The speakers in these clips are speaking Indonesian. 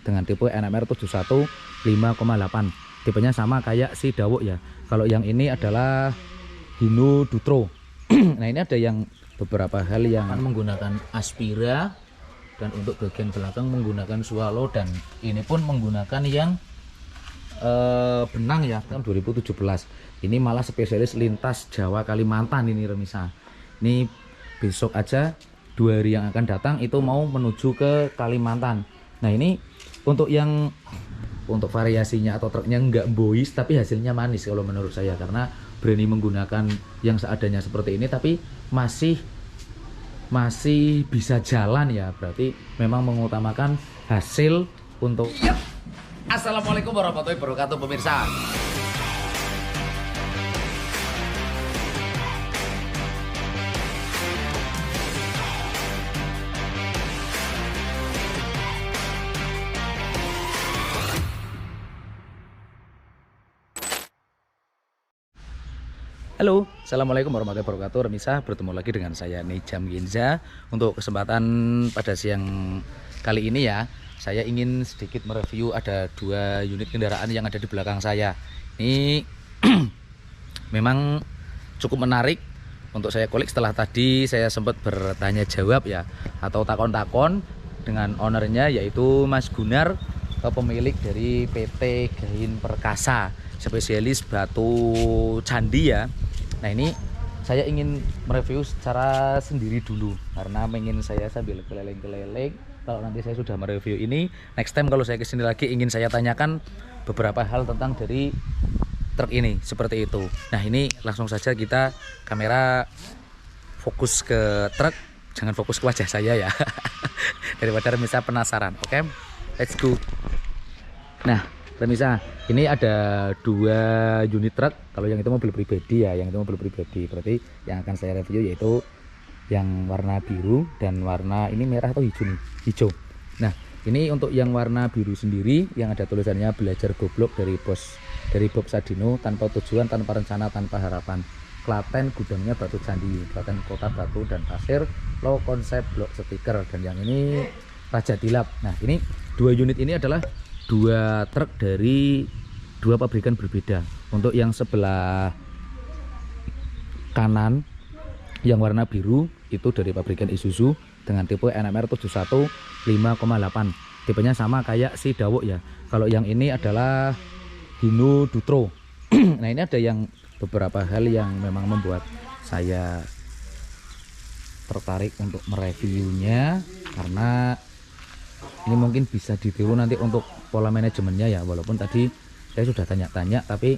dengan tipe NMR 71 5,8. Tipenya sama kayak si Dawuk ya. Kalau yang ini adalah Hino Dutro. Nah ini ada yang beberapa hal yang menggunakan Aspira, dan untuk bagian belakang menggunakan Swallow, dan ini pun menggunakan yang benang ya tahun 2017. Ini malah spesialis lintas Jawa Kalimantan ini Remisa. Ini besok aja 2 hari yang akan datang itu mau menuju ke Kalimantan. Nah ini untuk yang untuk variasinya atau truknya nggak bois tapi hasilnya manis kalau menurut saya, karena berani menggunakan yang seadanya seperti ini tapi masih bisa jalan ya, berarti memang mengutamakan hasil untuk. Assalamualaikum warahmatullahi wabarakatuh pemirsa. Halo, assalamualaikum warahmatullahi wabarakatuh. Remisa, bertemu lagi dengan saya Nejam Ginza. Untuk kesempatan pada siang kali ini ya, saya ingin sedikit mereview ada 2 unit kendaraan yang ada di belakang saya. Ini memang cukup menarik untuk saya kulik setelah tadi saya sempat bertanya jawab ya, atau takon-takon dengan ownernya, yaitu Mas Gunar, pemilik dari PT Gain Perkasa, spesialis batu candi ya. Nah ini saya ingin mereview secara sendiri dulu karena ingin saya sambil keliling-keliling. Kalau nanti saya sudah mereview ini, next time kalau saya kesini lagi ingin saya tanyakan beberapa hal tentang dari truk ini seperti itu. Nah ini langsung saja kita kamera fokus ke truk, jangan fokus ke wajah saya ya. Daripada Remisa penasaran. Oke, let's go. Nah Remisa, ini ada 2 unit truk. Kalau yang itu mobil pribadi ya, yang itu mobil pribadi. Berarti yang akan saya review yaitu yang warna biru dan warna ini merah atau hijau nih? Hijau. Nah, ini untuk yang warna biru sendiri yang ada tulisannya belajar goblok dari Bob Sadino, tanpa tujuan, tanpa rencana, tanpa harapan. Klaten, gudangnya batu candi, Klaten kota batu dan pasir, low konsep blok stiker. Dan yang ini Raja Tilap. Nah, ini 2 unit ini adalah 2 truk dari 2 pabrikan berbeda. Untuk yang sebelah kanan yang warna biru itu dari pabrikan Isuzu dengan tipe NMR 71 5,8. Tipenya sama kayak si Dawuk ya. Kalau yang ini adalah Hino Dutro. Nah ini ada yang beberapa hal yang memang membuat saya tertarik untuk mereviewnya, karena ini mungkin bisa ditiru nanti untuk pola manajemennya ya. Walaupun tadi saya sudah tanya-tanya tapi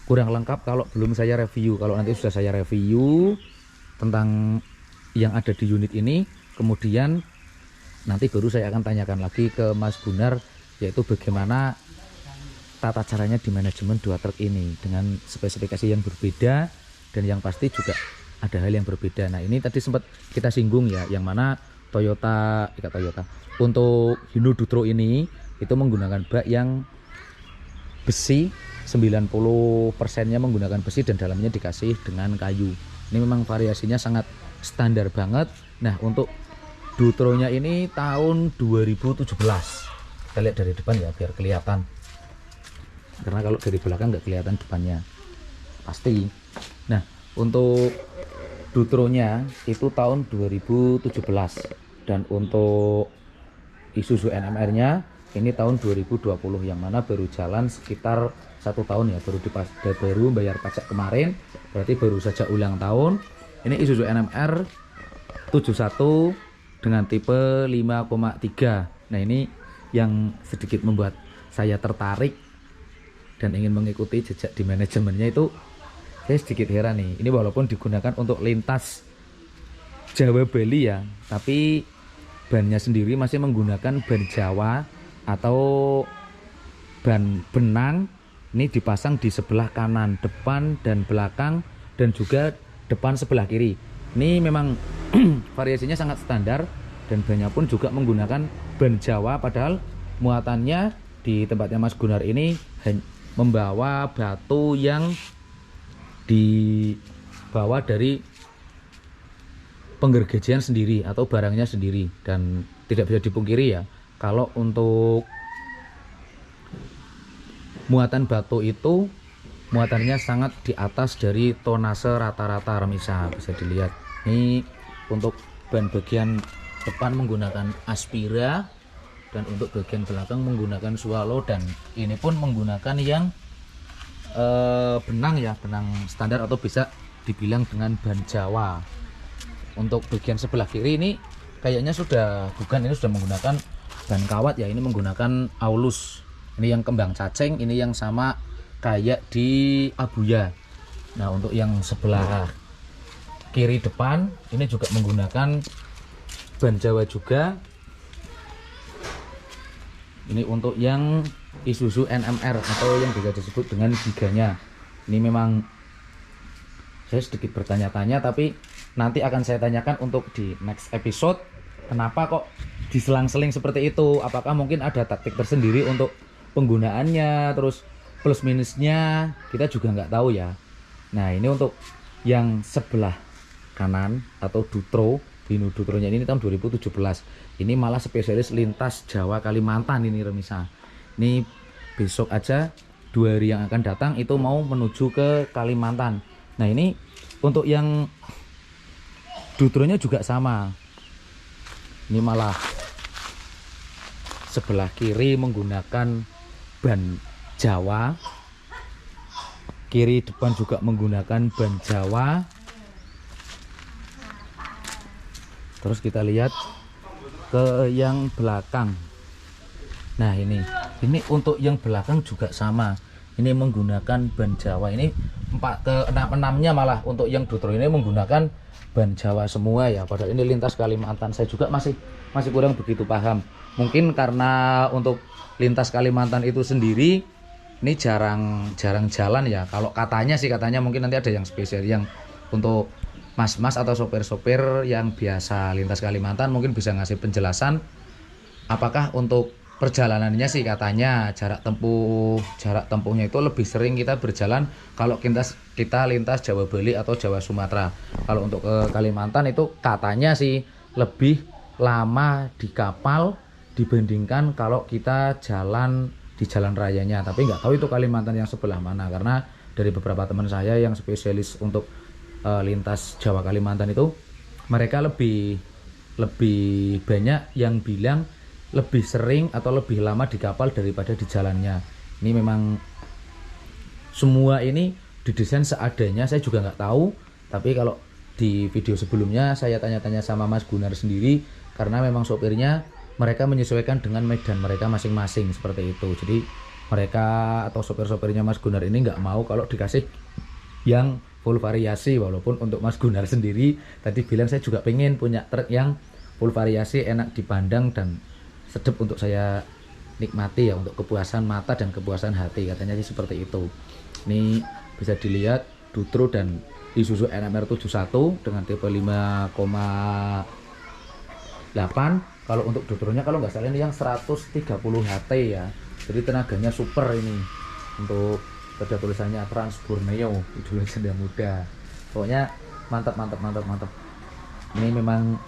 kurang lengkap kalau belum saya review. Kalau nanti sudah saya review tentang yang ada di unit ini, kemudian nanti baru saya akan tanyakan lagi ke Mas Gunar, yaitu bagaimana tata caranya di manajemen 2 truk ini dengan spesifikasi yang berbeda, dan yang pasti juga ada hal yang berbeda. Nah ini tadi sempat kita singgung ya, yang mana Toyota untuk Hino Dutro ini itu menggunakan bak yang besi, 90% nya menggunakan besi dan dalamnya dikasih dengan kayu. Ini memang variasinya sangat standar banget. Nah untuk Dutronya ini tahun 2017. Kita lihat dari depan ya biar kelihatan, karena kalau dari belakang nggak kelihatan depannya pasti. Nah untuk Dutronya itu tahun 2017, dan untuk Isuzu NMR nya ini tahun 2020, yang mana baru jalan sekitar 1 tahun ya, baru bayar pajak kemarin, berarti baru saja ulang tahun. Ini Isuzu NMR 71 dengan tipe 5,3. Nah ini yang sedikit membuat saya tertarik dan ingin mengikuti jejak di manajemennya. Itu saya sedikit heran nih, ini walaupun digunakan untuk lintas Jawa Bali ya, tapi bannya sendiri masih menggunakan ban Jawa atau ban benang. Ini dipasang di sebelah kanan, depan dan belakang, dan juga depan sebelah kiri. Ini memang variasinya sangat standar, dan bannya pun juga menggunakan ban Jawa, padahal muatannya di tempatnya Mas Gunar ini membawa batu yang dibawa dari penggergajian sendiri atau barangnya sendiri. Dan tidak bisa dipungkiri ya, kalau untuk muatan batu itu muatannya sangat di atas dari tonase rata-rata remisa. Bisa dilihat ini untuk ban bagian depan menggunakan Aspira, dan untuk bagian belakang menggunakan Swallow, dan ini pun menggunakan yang benang ya, benang standar atau bisa dibilang dengan ban Jawa. Untuk bagian sebelah kiri ini kayaknya sudah bukan, ini sudah menggunakan ban kawat ya, ini menggunakan Aulus. Ini yang kembang cacing, ini yang sama kayak di Abuya. Nah untuk yang sebelah kiri depan ini juga menggunakan ban Jawa juga. Ini untuk yang Isuzu NMR atau yang bisa disebut dengan giganya. Ini memang saya sedikit bertanya-tanya, tapi nanti akan saya tanyakan untuk di next episode. Kenapa kok diselang-seling seperti itu? Apakah mungkin ada taktik tersendiri untuk penggunaannya, terus plus minusnya kita juga nggak tahu ya. Nah ini untuk yang sebelah kanan atau Dutro, Hino Dutronya ini tahun 2017. Ini malah spesialis lintas Jawa Kalimantan ini remisa. Ini besok aja 2 hari yang akan datang itu mau menuju ke Kalimantan. Nah ini untuk yang Dutronya juga sama. Ini malah sebelah kiri menggunakan ban Jawa, kiri depan juga menggunakan ban Jawa. Terus kita lihat ke yang belakang. Nah ini untuk yang belakang juga sama, ini menggunakan ban Jawa. Ini 4 ke 6-nya malah untuk yang Dutro ini menggunakan ban Jawa semua ya, padahal ini lintas Kalimantan. Saya juga masih kurang begitu paham, mungkin karena untuk lintas Kalimantan itu sendiri ini jarang jalan ya. Kalau katanya mungkin nanti ada yang spesial yang untuk mas-mas atau sopir-sopir yang biasa lintas Kalimantan mungkin bisa ngasih penjelasan apakah untuk perjalanannya sih. Katanya jarak tempuhnya itu lebih sering kita berjalan kalau kita lintas Jawa Bali atau Jawa Sumatera. Kalau untuk ke Kalimantan itu katanya sih lebih lama di kapal dibandingkan kalau kita jalan di jalan rayanya. Tapi nggak tahu itu Kalimantan yang sebelah mana, karena dari beberapa teman saya yang spesialis untuk lintas Jawa Kalimantan itu mereka lebih banyak yang bilang lebih sering atau lebih lama di kapal daripada di jalannya. Ini memang semua ini didesain seadanya, saya juga nggak tahu. Tapi kalau di video sebelumnya saya tanya-tanya sama Mas Gunar sendiri, karena memang sopirnya mereka menyesuaikan dengan medan mereka masing-masing seperti itu. Jadi mereka atau sopir-sopirnya Mas Gunar ini nggak mau kalau dikasih yang full variasi. Walaupun untuk Mas Gunar sendiri tadi bilang saya juga pengen punya truk yang full variasi, enak dipandang dan sedap untuk saya nikmati ya, untuk kepuasan mata dan kepuasan hati, katanya sih seperti itu. Ini bisa dilihat Dutro dan Isuzu NMR 71 dengan tipe 5,8. Kalau untuk Dutronya kalau nggak salah ini yang 130 HT ya, jadi tenaganya super. Ini untuk ada tulisannya Trans Borneo, idola janda muda. Pokoknya mantap. Ini memang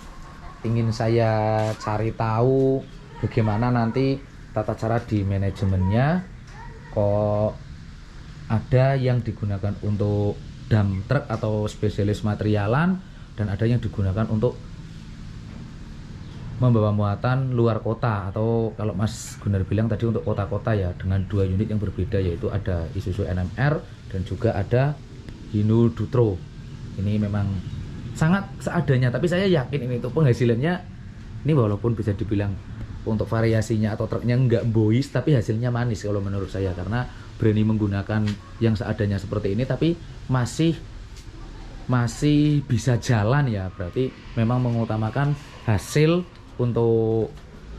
ingin saya cari tahu bagaimana nanti tata cara di manajemennya. Kok ada yang digunakan untuk dump truck atau spesialis materialan, dan ada yang digunakan untuk membawa muatan luar kota, atau kalau Mas Gunar bilang tadi untuk kota-kota ya, dengan 2 unit yang berbeda, yaitu ada Isuzu NMR dan juga ada Hino Dutro. Ini memang sangat seadanya, tapi saya yakin ini untuk penghasilannya ini walaupun bisa dibilang untuk variasinya atau truknya nggak bois, tapi hasilnya manis kalau menurut saya, karena berani menggunakan yang seadanya seperti ini tapi masih bisa jalan ya. Berarti memang mengutamakan hasil untuk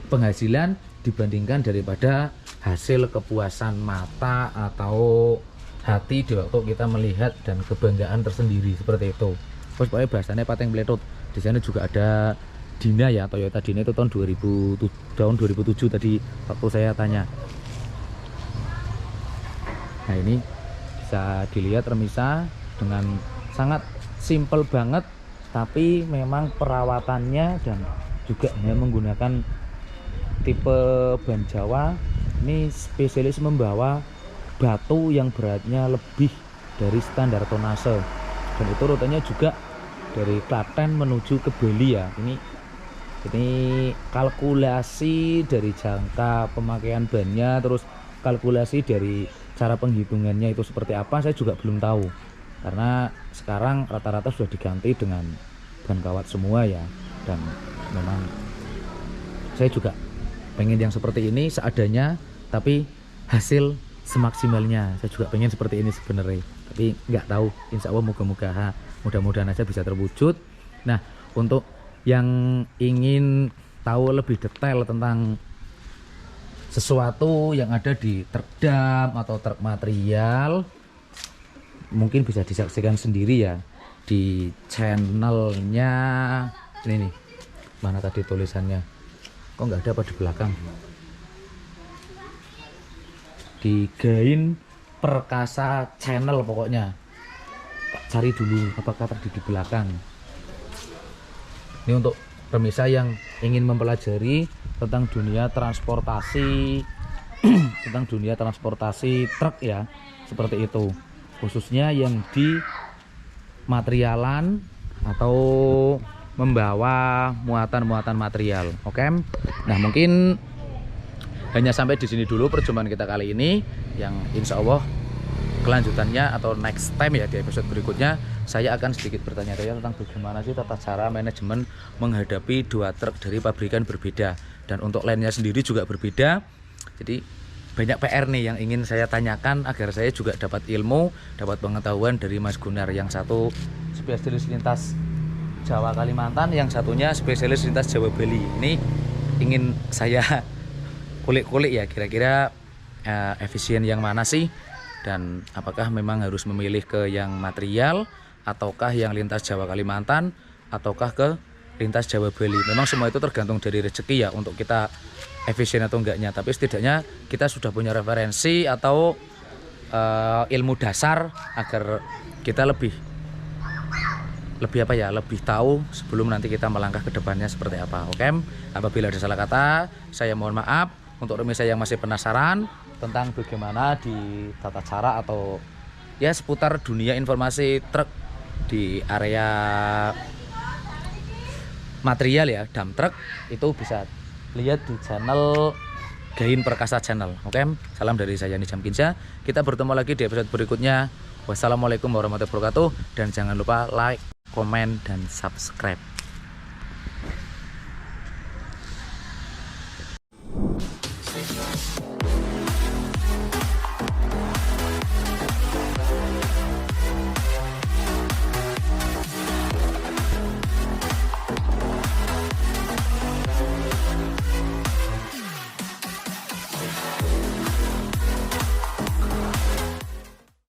penghasilan dibandingkan daripada hasil kepuasan mata atau hati di waktu kita melihat, dan kebanggaan tersendiri seperti itu. Terus pokoknya bahasannya pateng beletut. Di sana juga ada Dina ya, Toyota Dina itu tahun 2007 tadi waktu saya tanya. Nah ini bisa dilihat remisa dengan sangat simple banget, tapi memang perawatannya dan juga menggunakan tipe ban Jawa ini spesialis membawa batu yang beratnya lebih dari standar tonase, dan itu rutenya juga dari Klaten menuju ke Bali ya. Ini kalkulasi dari jangka pemakaian bannya, terus kalkulasi dari cara penghitungannya itu seperti apa saya juga belum tahu, karena sekarang rata-rata sudah diganti dengan ban kawat semua ya. Dan memang saya juga pengen yang seperti ini seadanya, tapi hasil semaksimalnya saya juga pengen seperti ini sebenarnya, tapi nggak tahu, insya Allah moga-moga mudah-mudahan aja bisa terwujud. Nah, untuk yang ingin tahu lebih detail tentang sesuatu yang ada di truk dam atau truk material, mungkin bisa disaksikan sendiri ya di channelnya ini nih. Mana tadi tulisannya, kok nggak ada apa di belakang? Di Gain Perkasa Channel pokoknya, cari dulu apakah tadi di belakang. Ini untuk pemirsa yang ingin mempelajari tentang dunia transportasi tentang dunia transportasi truk ya, seperti itu, khususnya yang di materialan atau membawa muatan-muatan material. Oke. Nah, mungkin hanya sampai di sini dulu perjumpaan kita kali ini, yang insya Allah kelanjutannya atau next time ya, di episode berikutnya saya akan sedikit bertanya-tanya tentang bagaimana sih tata cara manajemen menghadapi dua truk dari pabrikan berbeda, dan untuk lainnya sendiri juga berbeda. Jadi banyak PR nih yang ingin saya tanyakan agar saya juga dapat ilmu, dapat pengetahuan dari Mas Gunar. Yang satu spesialis lintas Jawa Kalimantan, yang satunya spesialis lintas Jawa Bali. Ini ingin saya kulik-kulik ya, kira-kira efisien yang mana sih, dan apakah memang harus memilih ke yang material ataukah yang lintas Jawa Kalimantan ataukah ke lintas Jawa Bali. Memang semua itu tergantung dari rezeki ya, untuk kita efisien atau enggaknya, tapi setidaknya kita sudah punya referensi atau ilmu dasar agar kita lebih apa ya, lebih tahu sebelum nanti kita melangkah ke depannya seperti apa. Oke, apabila ada salah kata saya mohon maaf. Untuk pemirsa yang masih penasaran tentang bagaimana di tata cara atau ya seputar dunia informasi truk di area material ya, dump truck, itu bisa lihat di channel Gain Perkasa Channel. Oke, salam dari saya Nijam Kinsa. Kita bertemu lagi di episode berikutnya. Wassalamualaikum warahmatullahi wabarakatuh, dan jangan lupa like, komen, dan subscribe.